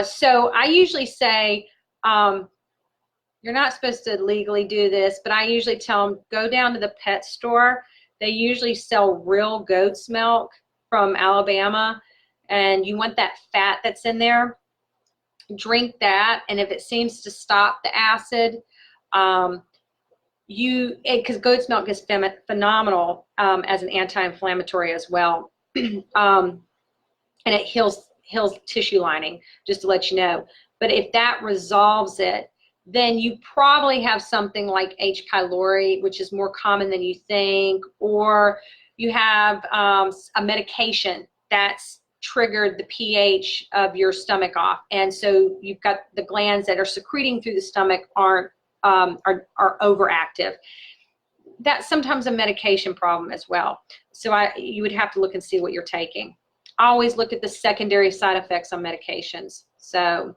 So I usually say, you're not supposed to legally do this, but I usually tell them, go down to the pet store. They usually sell real goat's milk. from Alabama, and you want that fat that's in there, drink that. And if it seems to stop the acid, because goat's milk is phenomenal as an anti-inflammatory as well. And it heals tissue lining, just to let you know. But if that resolves it, then you probably have something like H. pylori, which is more common than you think, or you have a medication that's triggered the pH of your stomach off, and so you've got the glands that are secreting through the stomach are overactive. That's sometimes a medication problem as well. So you would have to look and see what you're taking. Always look at the secondary side effects on medications. So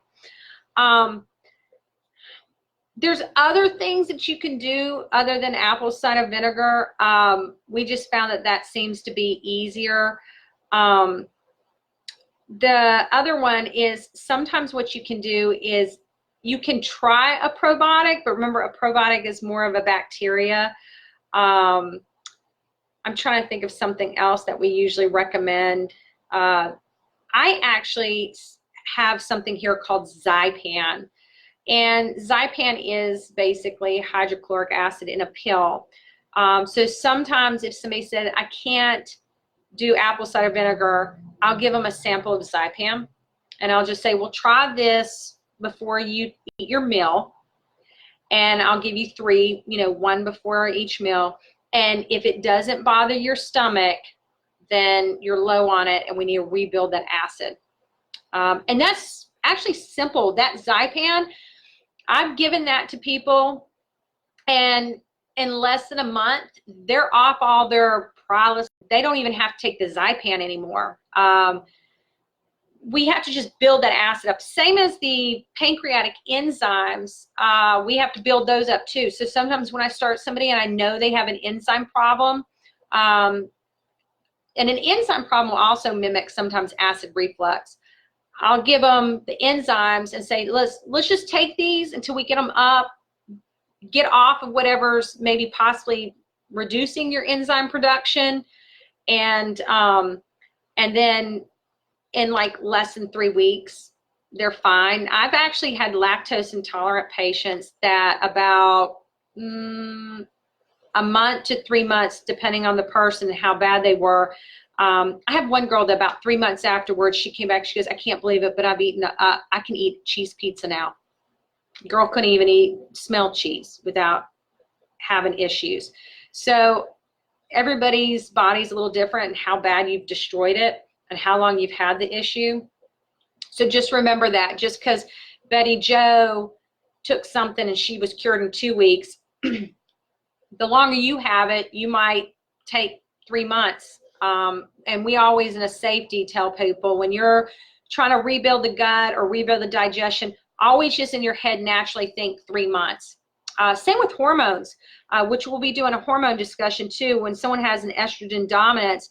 there's other things that you can do other than apple cider vinegar. We just found that seems to be easier. The other one is sometimes what you can do is you can try a probiotic, but remember, a probiotic is more of a bacteria. I'm trying to think of something else that we usually recommend. I actually have something here called Zypan. And Zypan is basically hydrochloric acid in a pill. So sometimes if somebody said, I can't do apple cider vinegar, I'll give them a sample of Zypan. And I'll just say, well, try this before you eat your meal. And I'll give you 3, one before each meal. And if it doesn't bother your stomach, then you're low on it and we need to rebuild that acid. And that's actually simple. That Zypan, I've given that to people, and in less than a month, they're off all their paralysis. They don't even have to take the Zypan anymore. We have to just build that acid up. Same as the pancreatic enzymes, we have to build those up too. So sometimes when I start somebody and I know they have an enzyme problem, and an enzyme problem will also mimic sometimes acid reflux. I'll give them the enzymes and say, let's just take these until we get them up, get off of whatever's maybe possibly reducing your enzyme production, and then in like less than 3 weeks, they're fine. I've actually had lactose intolerant patients that about a month to 3 months, depending on the person and how bad they were. I have one girl that about 3 months afterwards, she came back, she goes, I can't believe it, but I've eaten, I can eat cheese pizza now. Girl couldn't even smell cheese without having issues. So everybody's body's a little different and how bad you've destroyed it and how long you've had the issue. So just remember that. Just because Betty Jo took something and she was cured in 2 weeks, the longer you have it, you might take 3 months. And we always, in a safety, tell people when you're trying to rebuild the gut or rebuild the digestion, always just in your head naturally think 3 months. Same with hormones, which we'll be doing a hormone discussion too. When someone has an estrogen dominance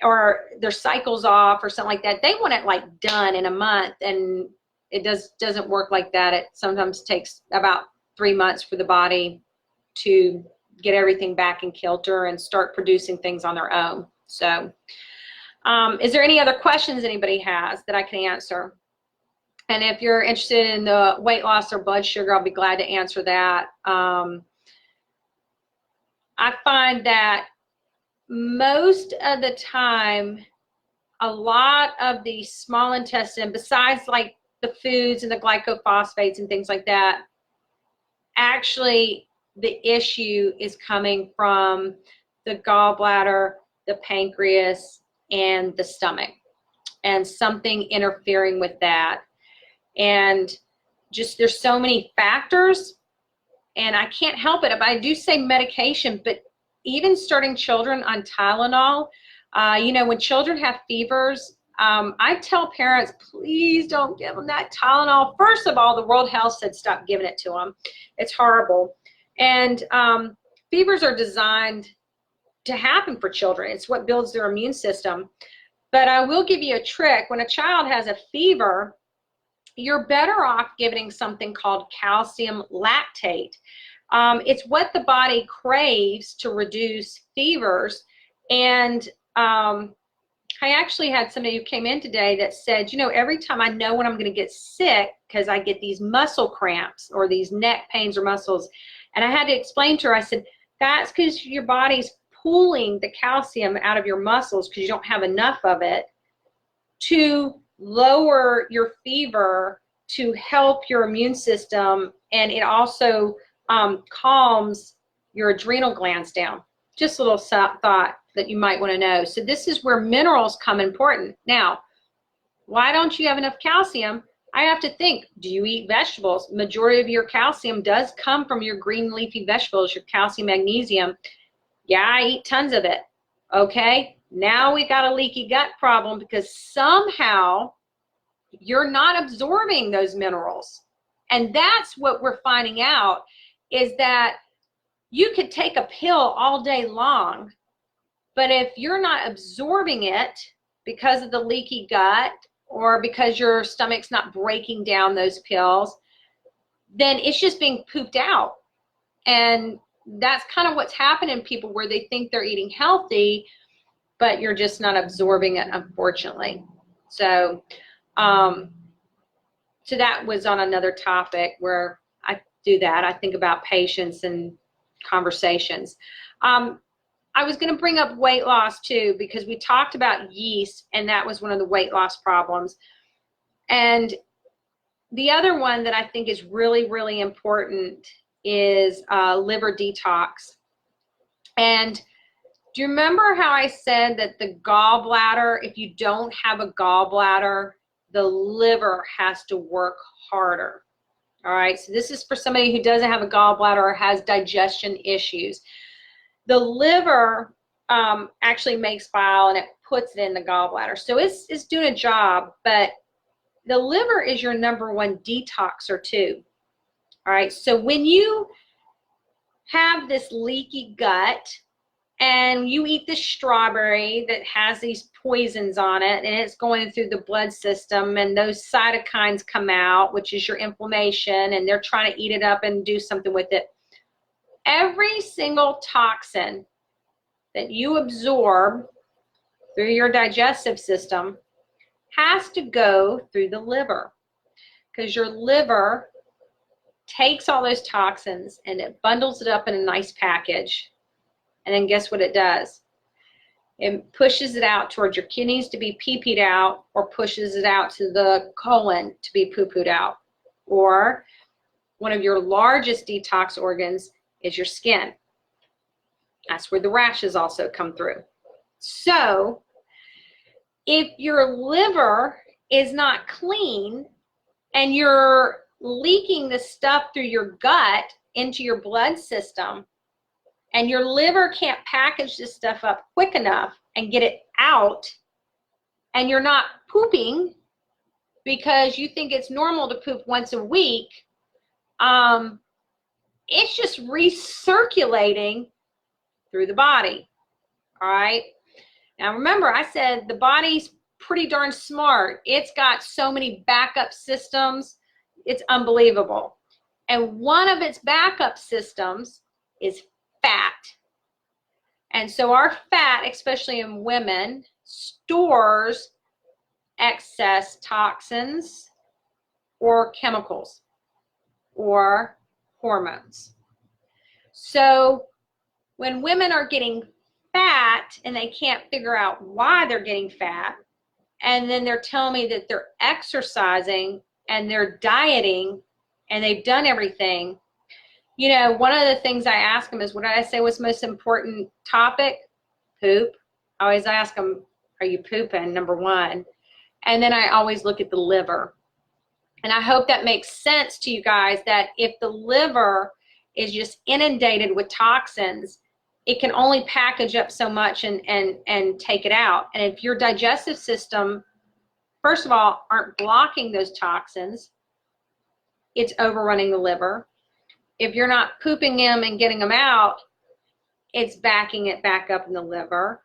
or their cycle's off or something like that, they want it like done in a month, and it doesn't work like that. It sometimes takes about 3 months for the body to get everything back in kilter and start producing things on their own. So is there any other questions anybody has that I can answer? And if you're interested in the weight loss or blood sugar, I'll be glad to answer that. I find that most of the time, a lot of the small intestine, besides like the foods and the glycophosphates and things like that, actually the issue is coming from the gallbladder, the pancreas, and the stomach, and something interfering with that. And just there's so many factors, and I can't help it. But I do say medication, but even starting children on Tylenol, when children have fevers, I tell parents, please don't give them that Tylenol. First of all, the World Health said stop giving it to them. It's horrible. And fevers are designed to happen for children. It's what builds their immune system. But I will give you a trick. When a child has a fever, you're better off giving something called calcium lactate. It's what the body craves to reduce fevers. And I actually had somebody who came in today that said, you know, every time I know when I'm going to get sick because I get these muscle cramps or these neck pains or muscles. And I had to explain to her, I said, that's because your body's pulling the calcium out of your muscles because you don't have enough of it to lower your fever, to help your immune system, and it also calms your adrenal glands down. Just a little thought that you might want to know. So this is where minerals come important. Now, why don't you have enough calcium? I have to think, do you eat vegetables? Majority of your calcium does come from your green leafy vegetables, your calcium, magnesium. Yeah, I eat tons of it. Okay, now we got a leaky gut problem because somehow you're not absorbing those minerals. And that's what we're finding out, is that you could take a pill all day long, but if you're not absorbing it because of the leaky gut or because your stomach's not breaking down those pills, then it's just being pooped out. And that's kind of what's happening in people, where they think they're eating healthy, but you're just not absorbing it, unfortunately. So, so that was on another topic where I do that. I think about patients and conversations. I was going to bring up weight loss too, because we talked about yeast, and that was one of the weight loss problems. And the other one that I think is really, really important is liver detox. And do you remember how I said that the gallbladder, if you don't have a gallbladder, the liver has to work harder? All right, so this is for somebody who doesn't have a gallbladder or has digestion issues. The liver actually makes bile and it puts it in the gallbladder. So it's doing a job, but the liver is your #1 detoxer too. All right, so when you have this leaky gut and you eat this strawberry that has these poisons on it and it's going through the blood system, and those cytokines come out, which is your inflammation, and they're trying to eat it up and do something with it. Every single toxin that you absorb through your digestive system has to go through the liver, because your liver takes all those toxins and it bundles it up in a nice package. And then guess what it does? It pushes it out towards your kidneys to be pee-peed out, or pushes it out to the colon to be poo-pooed out. Or one of your largest detox organs is your skin. That's where the rashes also come through. So if your liver is not clean and you're leaking the stuff through your gut into your blood system, and your liver can't package this stuff up quick enough and get it out, and you're not pooping because you think it's normal to poop once a week, it's just recirculating through the body. All right. Now remember, I said the body's pretty darn smart. It's got so many backup systems. It's unbelievable. And one of its backup systems is fat. And so our fat, especially in women, stores excess toxins or chemicals or hormones. So when women are getting fat and they can't figure out why they're getting fat, and then they're telling me that they're exercising and they're dieting and they've done everything, you know, one of the things I ask them is, what did I say was the most important topic? Poop. I always ask them, are you pooping, #1? And then I always look at the liver. And I hope that makes sense to you guys, that if the liver is just inundated with toxins, it can only package up so much and take it out. And if your digestive system, first of all, aren't blocking those toxins, it's overrunning the liver. If you're not pooping them and getting them out, it's backing it back up in the liver.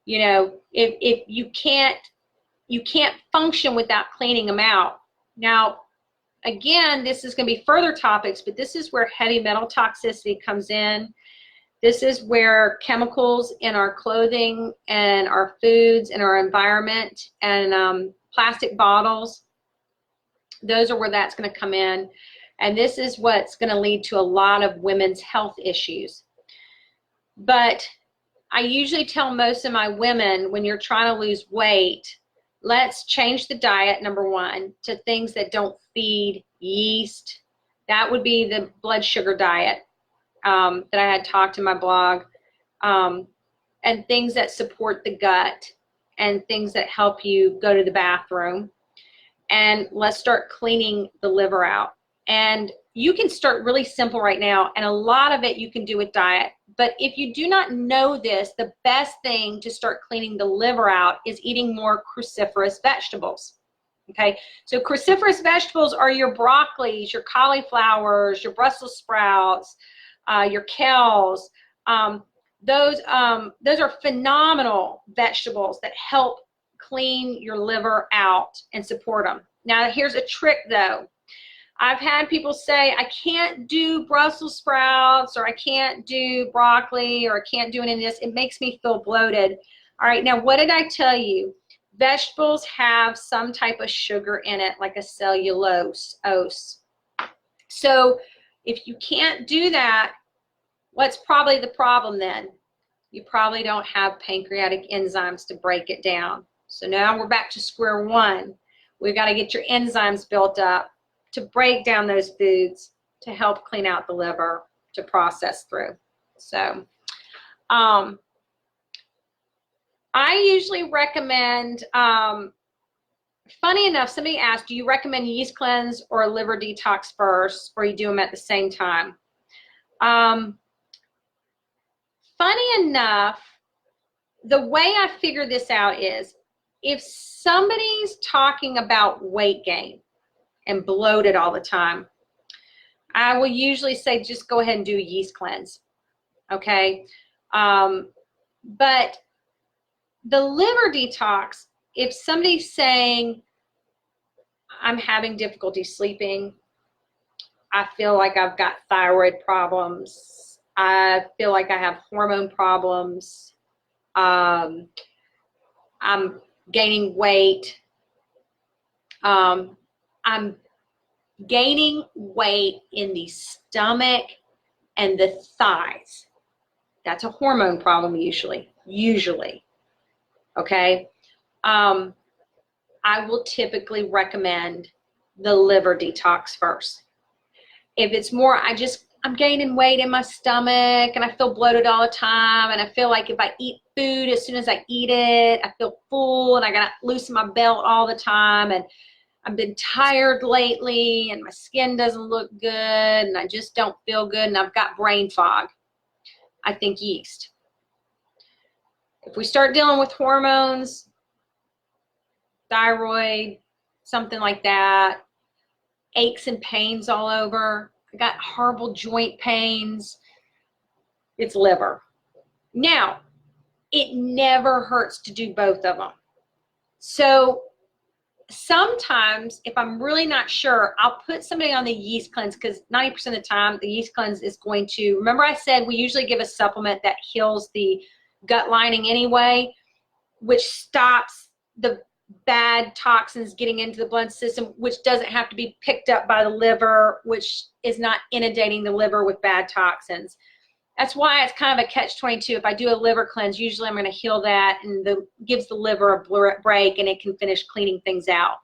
You know, if you can't function without cleaning them out. Now, again, this is going to be further topics, but this is where heavy metal toxicity comes in. This is where chemicals in our clothing and our foods and our environment and plastic bottles, those are where that's going to come in. And this is what's going to lead to a lot of women's health issues. But I usually tell most of my women, when you're trying to lose weight, let's change the diet, number one, to things that don't feed yeast. That would be the blood sugar diet that I had talked in my blog, and things that support the gut and things that help you go to the bathroom. And let's start cleaning the liver out. And you can start really simple right now, and a lot of it you can do with diet. But if you do not know this, the best thing to start cleaning the liver out is eating more cruciferous vegetables. Okay, so cruciferous vegetables are your broccolis, your cauliflowers, your Brussels sprouts, your kales. Those are phenomenal vegetables that help clean your liver out and support them. Now, here's a trick though. I've had people say, I can't do Brussels sprouts, or I can't do broccoli, or I can't do any of this. It makes me feel bloated. All right, now what did I tell you? Vegetables have some type of sugar in it, like a cellulose. So if you can't do that, what's probably the problem then? You probably don't have pancreatic enzymes to break it down. So now we're back to square one. We've got to get your enzymes built up to break down those foods to help clean out the liver to process through. So I usually recommend, funny enough, somebody asked, do you recommend yeast cleanse or a liver detox first, or you do them at the same time? Funny enough, the way I figure this out is, if somebody's talking about weight gain and bloated all the time, I will usually say just go ahead and do a yeast cleanse, okay? But the liver detox, if somebody's saying, I'm having difficulty sleeping, I feel like I've got thyroid problems, I feel like I have hormone problems, I'm gaining weight, I'm gaining weight in the stomach and the thighs. That's a hormone problem usually, okay? I will typically recommend the liver detox first. If it's more, I'm gaining weight in my stomach and I feel bloated all the time, and I feel like if I eat food, as soon as I eat it, I feel full, and I gotta loosen my belt all the time, and I've been tired lately, and my skin doesn't look good, and I just don't feel good, and I've got brain fog, I think yeast. If we start dealing with hormones, thyroid, something like that, aches and pains all over, I got horrible joint pains, it's liver. Now, it never hurts to do both of them. So sometimes, if I'm really not sure, I'll put somebody on the yeast cleanse, because 90% of the time, the yeast cleanse is going to, remember I said we usually give a supplement that heals the gut lining anyway, which stops the bad toxins getting into the blood system, which doesn't have to be picked up by the liver, which is not inundating the liver with bad toxins. That's why it's kind of a catch-22. If I do a liver cleanse, usually I'm going to heal that, and gives the liver a break, and it can finish cleaning things out.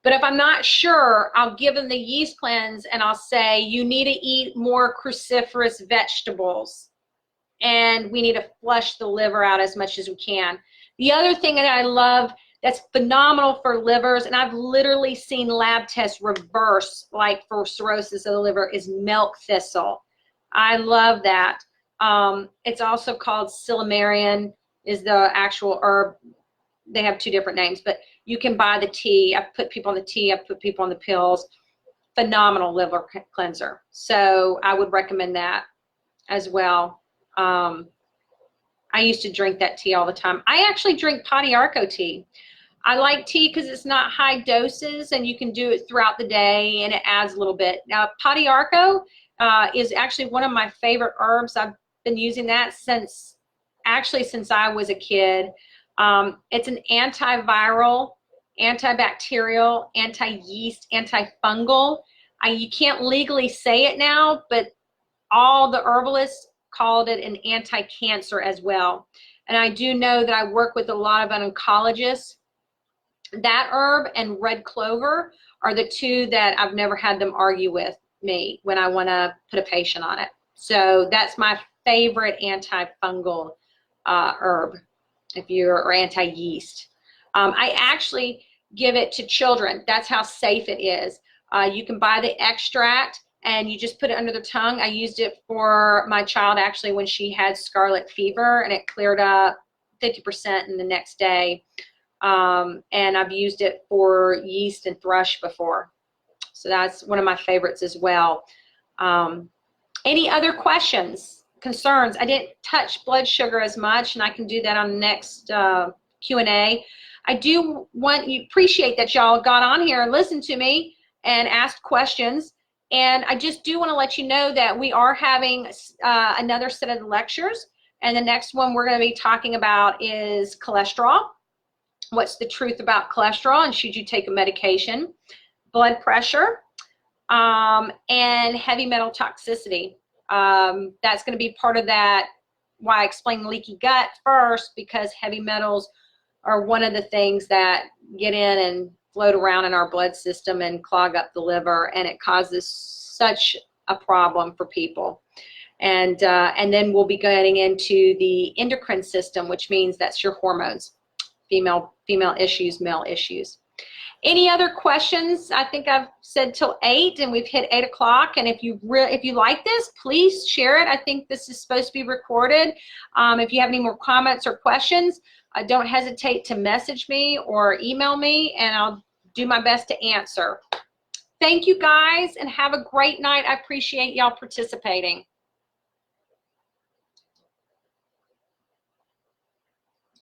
But if I'm not sure, I'll give them the yeast cleanse, and I'll say, you need to eat more cruciferous vegetables, and we need to flush the liver out as much as we can. The other thing that I love that's phenomenal for livers, and I've literally seen lab tests reverse, like for cirrhosis of the liver, is milk thistle. I love that. It's also called silymarin, is the actual herb. They have two different names, but you can buy the tea. I've put people on the tea, I've put people on the pills. Phenomenal liver cleanser. So I would recommend that as well. I used to drink that tea all the time. I actually drink Padiarco tea. I like tea because it's not high doses, and you can do it throughout the day, and it adds a little bit. Now, Padiarco, is actually one of my favorite herbs. I've been using that since I was a kid. It's an antiviral, antibacterial, anti-yeast, antifungal. You can't legally say it now, but all the herbalists called it an anti-cancer as well. And I do know that I work with a lot of oncologists. That herb and red clover are the two that I've never had them argue with me when I want to put a patient on it. So that's my favorite antifungal herb, or anti-yeast. I actually give it to children. That's how safe it is. You can buy the extract and you just put it under the tongue. I used it for my child actually when she had scarlet fever, and it cleared up 50% in the next day. And I've used it for yeast and thrush before. So that's one of my favorites as well. Any other questions, concerns? I didn't touch blood sugar as much, and I can do that on the next Q&A. I do appreciate that y'all got on here and listened to me and asked questions. And I just do want to let you know that we are having another set of lectures. And the next one we're going to be talking about is cholesterol. What's the truth about cholesterol, and should you take a medication? Blood pressure, and heavy metal toxicity. That's going to be part of that, why I explained leaky gut first, because heavy metals are one of the things that get in and float around in our blood system and clog up the liver, and it causes such a problem for people. And then we'll be getting into the endocrine system, which means that's your hormones, female issues, male issues. Any other questions? I think I've said till 8, and we've hit 8 o'clock. And if you like this, please share it. I think this is supposed to be recorded. If you have any more comments or questions, don't hesitate to message me or email me, and I'll do my best to answer. Thank you guys, and have a great night. I appreciate y'all participating.